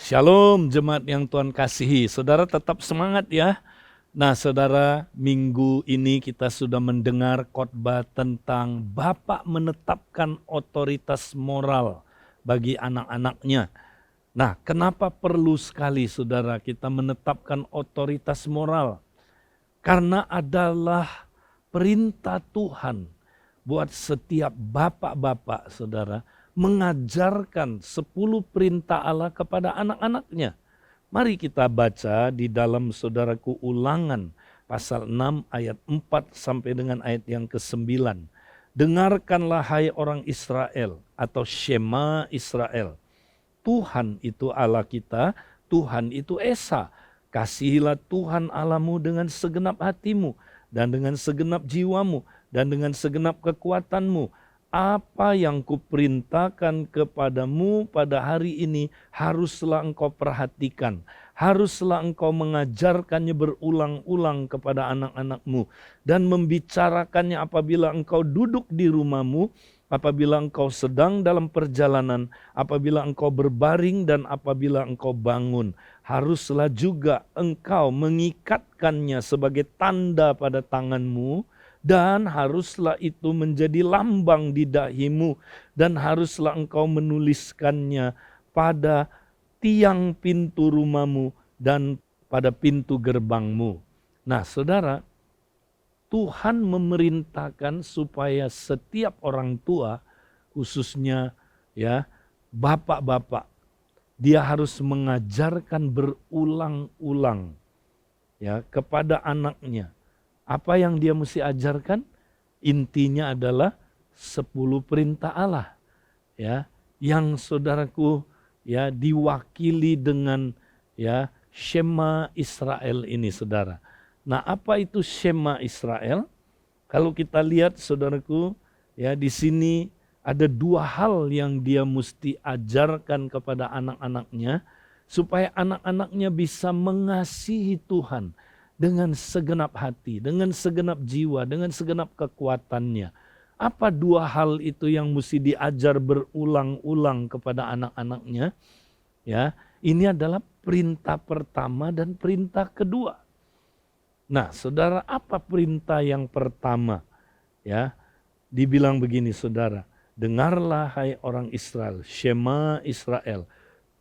Shalom jemaat yang Tuhan kasihi. Saudara tetap semangat ya. Nah saudara, minggu ini kita sudah mendengar khotbah tentang Bapa menetapkan otoritas moral bagi anak-anaknya. Nah kenapa perlu sekali saudara kita menetapkan otoritas moral? Karena adalah perintah Tuhan buat setiap bapak-bapak saudara mengajarkan 10 perintah Allah kepada anak-anaknya. Mari kita baca di dalam saudaraku Ulangan pasal 6 ayat 4 sampai dengan ayat yang ke-9. Dengarkanlah hai orang Israel atau Shema Israel. Tuhan itu Allah kita, Tuhan itu Esa. Kasihilah Tuhan Allahmu dengan segenap hatimu dan dengan segenap jiwamu dan dengan segenap kekuatanmu. Apa yang kuperintahkan kepadamu pada hari ini haruslah engkau perhatikan. Haruslah engkau mengajarkannya berulang-ulang kepada anak-anakmu. Dan membicarakannya apabila engkau duduk di rumahmu, apabila engkau sedang dalam perjalanan, apabila engkau berbaring dan apabila engkau bangun. Haruslah juga engkau mengikatkannya sebagai tanda pada tanganmu, dan haruslah itu menjadi lambang di dahimu, dan haruslah engkau menuliskannya pada tiang pintu rumahmu dan pada pintu gerbangmu. Nah saudara, Tuhan memerintahkan supaya setiap orang tua, khususnya ya bapak-bapak, dia harus mengajarkan berulang-ulang ya kepada anaknya. Apa yang dia mesti ajarkan? Intinya adalah 10 perintah Allah. Ya, yang saudaraku ya diwakili dengan ya Shema Israel ini saudara. Nah, apa itu Shema Israel? Kalau kita lihat saudaraku ya di sini ada 2 hal yang dia mesti ajarkan kepada anak-anaknya supaya anak-anaknya bisa mengasihi Tuhan dengan segenap hati, dengan segenap jiwa, dengan segenap kekuatannya. Apa 2 hal itu yang mesti diajar berulang-ulang kepada anak-anaknya? Ya, ini adalah perintah pertama dan perintah kedua. Nah, saudara, apa perintah yang pertama? Ya, dibilang begini, saudara. Dengarlah hai orang Israel, Shema Israel.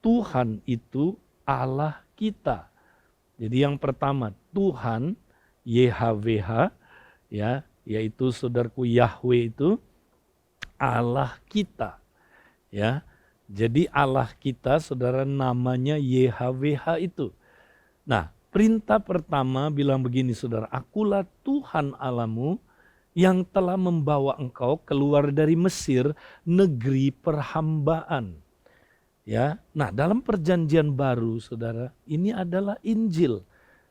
Tuhan itu Allah kita. Jadi yang pertama, Tuhan YHWH, ya, yaitu saudaraku Yahweh itu Allah kita. Ya. Jadi Allah kita saudara namanya YHWH itu. Nah, perintah pertama bilang begini saudara, akulah Tuhan Allahmu yang telah membawa engkau keluar dari Mesir, negeri perhambaan. Ya, nah dalam perjanjian baru saudara, ini adalah Injil.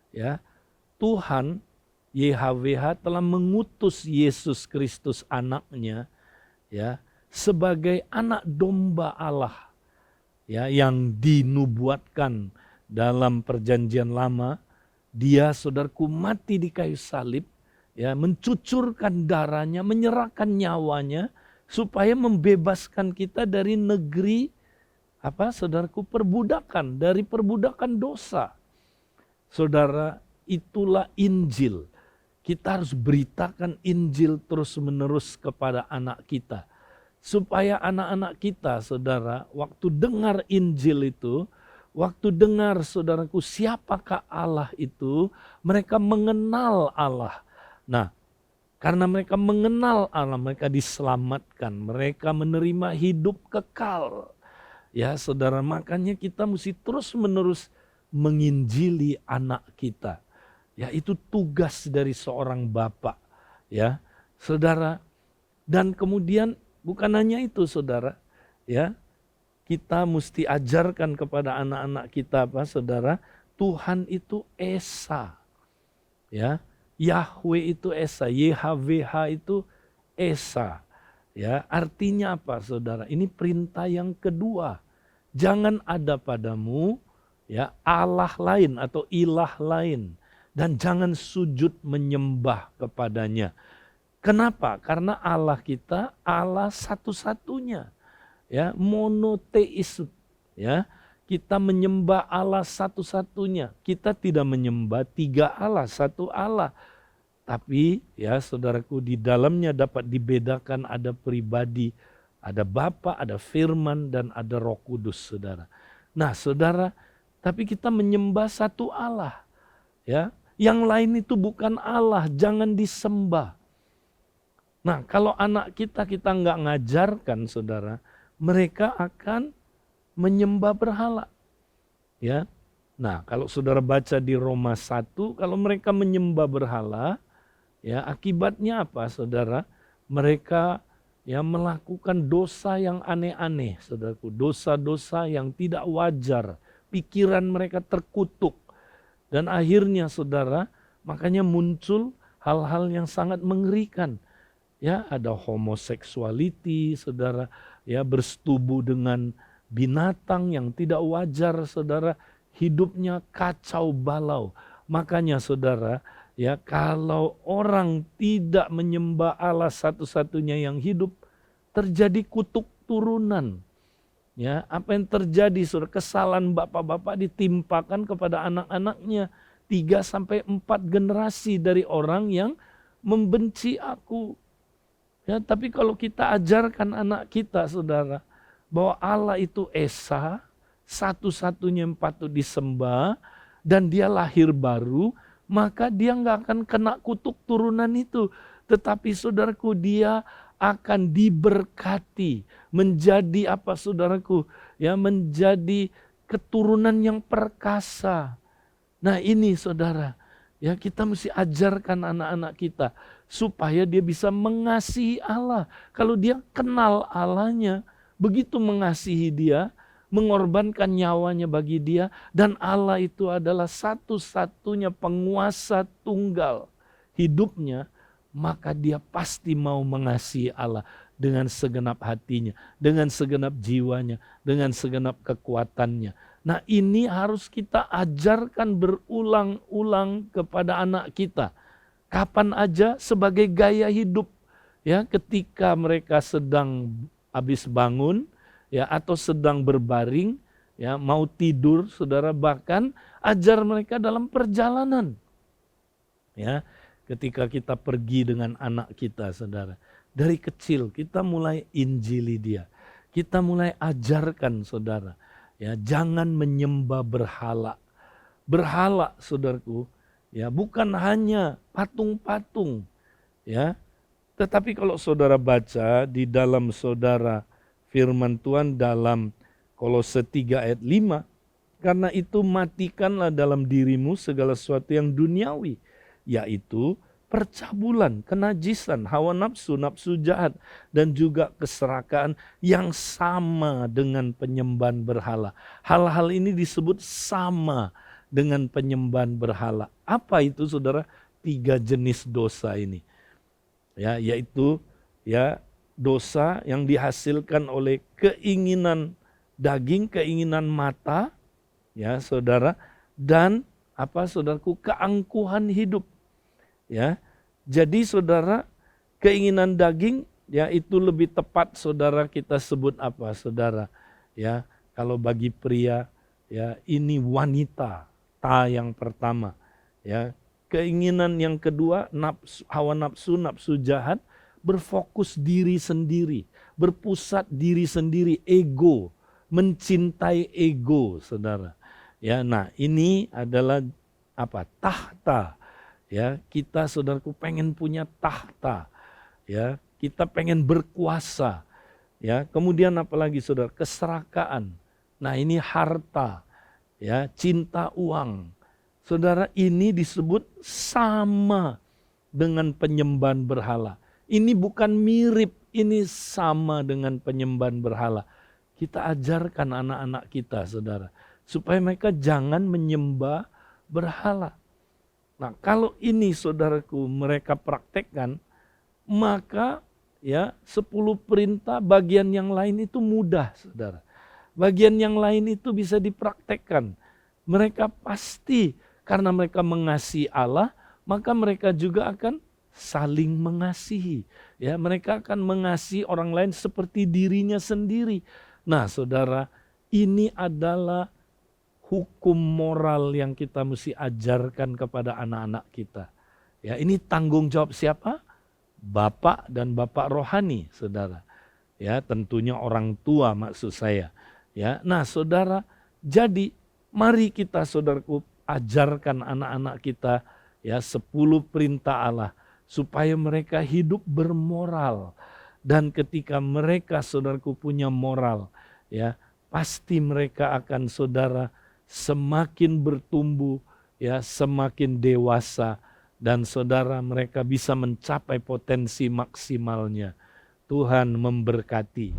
Ya, Tuhan YHWH telah mengutus Yesus Kristus anaknya ya sebagai anak domba Allah ya yang dinubuatkan dalam perjanjian lama. Dia saudaraku mati di kayu salib ya, mencucurkan darahnya, menyerahkan nyawanya supaya membebaskan kita dari negeri saudaraku perbudakan, dari perbudakan dosa. Saudara, itulah Injil. Kita harus beritakan Injil terus-menerus kepada anak kita. Supaya anak-anak kita, saudara, waktu dengar Injil itu, waktu dengar saudaraku siapakah Allah itu, mereka mengenal Allah. Nah, karena mereka mengenal Allah, mereka diselamatkan, mereka menerima hidup kekal. Ya saudara, makanya kita mesti terus-menerus menginjili anak kita. Ya itu tugas dari seorang bapak. Ya saudara, dan kemudian bukan hanya itu saudara. Ya, kita mesti ajarkan kepada anak-anak kita saudara, Tuhan itu Esa. Ya, Yahweh itu Esa, YHWH itu Esa. Ya, artinya apa saudara? Ini perintah yang kedua. Jangan ada padamu ya Allah lain atau ilah lain, dan jangan sujud menyembah kepadanya. Kenapa? Karena Allah kita Allah satu-satunya. Ya, monoteis ya. kita menyembah Allah satu-satunya. Kita tidak menyembah 3 Allah, 1 Allah. Tapi ya saudaraku, di dalamnya dapat dibedakan ada pribadi, ada Bapa, ada Firman, dan ada Roh Kudus, saudara. Nah saudara, tapi kita menyembah 1 Allah. Ya, yang lain itu bukan Allah, jangan disembah. Nah kalau anak kita nggak ngajarkan, saudara, mereka akan menyembah berhala. Ya. Nah, kalau saudara baca di Roma 1, kalau mereka menyembah berhala, ya akibatnya apa, saudara? Mereka ya melakukan dosa yang aneh-aneh, saudaraku. Dosa-dosa yang tidak wajar. Pikiran mereka terkutuk. Dan akhirnya, saudara, makanya muncul hal-hal yang sangat mengerikan. Ya, ada homoseksualiti, saudara, ya bersetubuh dengan binatang yang tidak wajar, saudara, hidupnya kacau balau. Makanya saudara, ya kalau orang tidak menyembah Allah satu-satunya yang hidup, terjadi kutuk turunan. Ya, apa yang terjadi, saudara? Kesalahan bapak-bapak ditimpakan kepada anak-anaknya. 3-4 generasi dari orang yang membenci aku. Ya, tapi kalau kita ajarkan anak kita, saudara, bahwa Allah itu Esa, satu-satunya yang patut disembah, dan dia lahir baru, maka dia nggak akan kena kutuk turunan itu. Tetapi saudaraku, dia akan diberkati, menjadi apa saudaraku? Ya, menjadi keturunan yang perkasa. Nah ini saudara, ya kita mesti ajarkan anak-anak kita supaya dia bisa mengasihi Allah. Kalau dia kenal Allahnya, begitu mengasihi dia, mengorbankan nyawanya bagi dia, dan Allah itu adalah satu-satunya penguasa tunggal hidupnya, maka dia pasti mau mengasihi Allah dengan segenap hatinya, dengan segenap jiwanya, dengan segenap kekuatannya. Nah ini harus kita ajarkan berulang-ulang kepada anak kita. Kapan aja sebagai gaya hidup. Ya, ketika mereka sedang habis bangun, ya atau sedang berbaring, ya mau tidur, saudara, bahkan ajar mereka dalam perjalanan. Ya, ketika kita pergi dengan anak kita, saudara, dari kecil kita mulai injili dia. Kita mulai ajarkan, saudara, ya jangan menyembah berhala. Berhala, saudaraku, ya bukan hanya patung-patung, ya. Tetapi kalau saudara baca di dalam saudara firman Tuhan dalam Kolose 3 ayat 5, karena itu matikanlah dalam dirimu segala sesuatu yang duniawi, yaitu percabulan, kenajisan, hawa nafsu, nafsu jahat, dan juga keserakaan yang sama dengan penyembahan berhala. Hal-hal ini disebut sama dengan penyembahan berhala. Apa itu, saudara? 3 jenis dosa ini. Ya, yaitu ya dosa yang dihasilkan oleh keinginan daging, keinginan mata, ya saudara, dan apa saudaraku, keangkuhan hidup. Ya, jadi saudara, keinginan daging, ya itu lebih tepat saudara kita sebut apa saudara? Ya, kalau bagi pria, ya ini wanita, ta yang pertama, ya. Keinginan yang kedua, hawa nafsu, nafsu jahat, berfokus diri sendiri, berpusat diri sendiri, ego, mencintai ego, saudara. Ya, nah ini adalah apa? Tahta. Ya, kita saudaraku pengen punya tahta. Ya, kita pengen berkuasa. Ya, kemudian apalagi saudara? Keserakaan. Nah, ini harta. Ya, cinta uang. Saudara, ini disebut sama dengan penyembahan berhala. Ini bukan mirip, ini sama dengan penyembahan berhala. Kita ajarkan anak-anak kita, saudara, supaya mereka jangan menyembah berhala. Nah, kalau ini saudaraku mereka praktekkan, maka ya 10 perintah bagian yang lain itu mudah, saudara. Bagian yang lain itu bisa dipraktekkan. Mereka pasti, karena mereka mengasihi Allah, maka mereka juga akan saling mengasihi. Ya, mereka akan mengasihi orang lain seperti dirinya sendiri. Nah, saudara, ini adalah hukum moral yang kita mesti ajarkan kepada anak-anak kita. Ya, ini tanggung jawab siapa? Bapak dan bapak rohani, saudara. Ya, tentunya orang tua maksud saya. Ya, nah saudara, jadi mari kita saudaraku ajarkan anak-anak kita ya 10 perintah Allah supaya mereka hidup bermoral. Dan ketika mereka saudaraku punya moral, ya pasti mereka akan saudara semakin bertumbuh, ya semakin dewasa, dan saudara mereka bisa mencapai potensi maksimalnya. Tuhan memberkati.